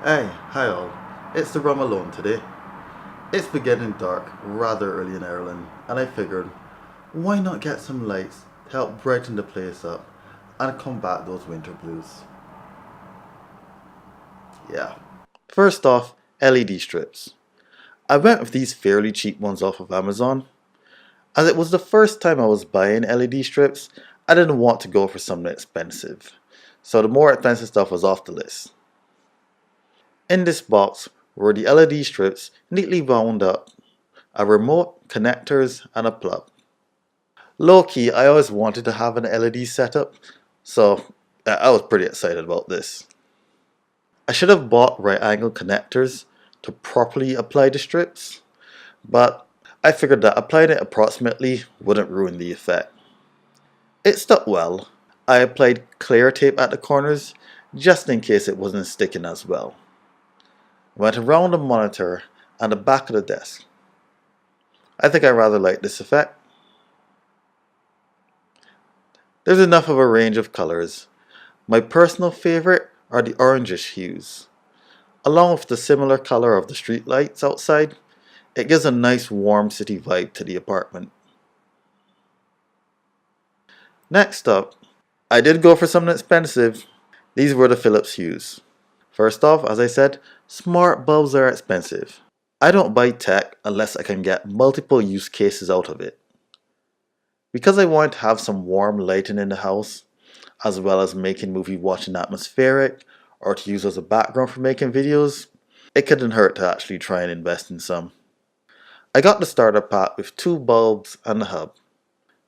Hey, hi all. It's the rum alone today. It's beginning dark rather early in Ireland, and I figured, why not get some lights to help brighten the place up and combat those winter blues? Yeah. First off, LED strips. I went with these fairly cheap ones off of Amazon. As it was the first time I was buying LED strips, I didn't want to go for something expensive. So the more expensive stuff was off the list. In this box were the LED strips neatly wound up, a remote, connectors, and a plug. Low key, I always wanted to have an LED setup, so I was pretty excited about this. I should have bought right angle connectors to properly apply the strips, but I figured that applying it approximately wouldn't ruin the effect. It stuck well. I applied clear tape at the corners just in case it wasn't sticking as well. Went around the monitor and the back of the desk. I think I rather like this effect. There's enough of a range of colors. My personal favorite are the orangish hues. Along with the similar color of the street lights outside, it gives a nice warm city vibe to the apartment. Next up, I did go for something expensive. These were the Philips hues. First off, as I said, smart bulbs are expensive. I don't buy tech unless I can get multiple use cases out of it. Because I wanted to have some warm lighting in the house, as well as making movie watching atmospheric, or to use as a background for making videos, it couldn't hurt to actually try and invest in some. I got the starter pack with 2 bulbs and a hub.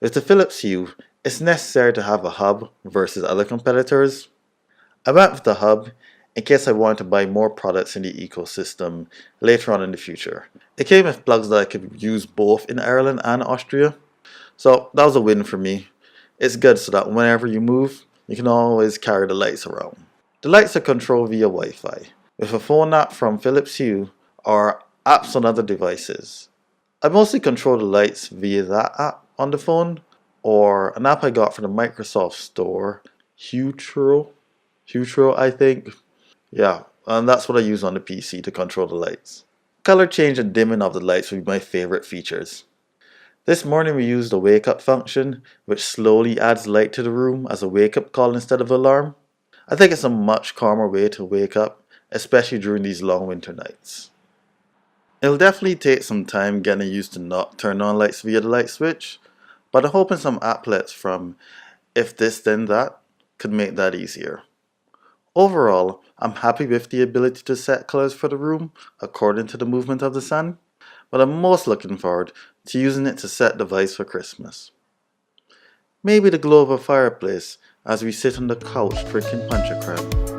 With the Philips Hue, it's necessary to have a hub versus other competitors. I went with the hub in case I wanted to buy more products in the ecosystem later on in the future. It came with plugs that I could use both in Ireland and Austria, so that was a win for me. It's good so that whenever you move, you can always carry the lights around. The lights are controlled via Wi-Fi, with a phone app from Philips Hue or apps on other devices. I mostly control the lights via that app on the phone, or an app I got from the Microsoft Store, Hutro I think. Yeah, and that's what I use on the PC to control the lights. Color change and dimming of the lights would be my favorite features. This morning we used the wake up function, which slowly adds light to the room as a wake up call instead of alarm. I think it's a much calmer way to wake up, especially during these long winter nights. It'll definitely take some time getting used to not turn on lights via the light switch, but I'm hoping some applets from If This Then That could make that easier. Overall, I'm happy with the ability to set colors for the room according to the movement of the sun, but I'm most looking forward to using it to set the vibes for Christmas. Maybe the glow of a fireplace as we sit on the couch drinking pancha creme.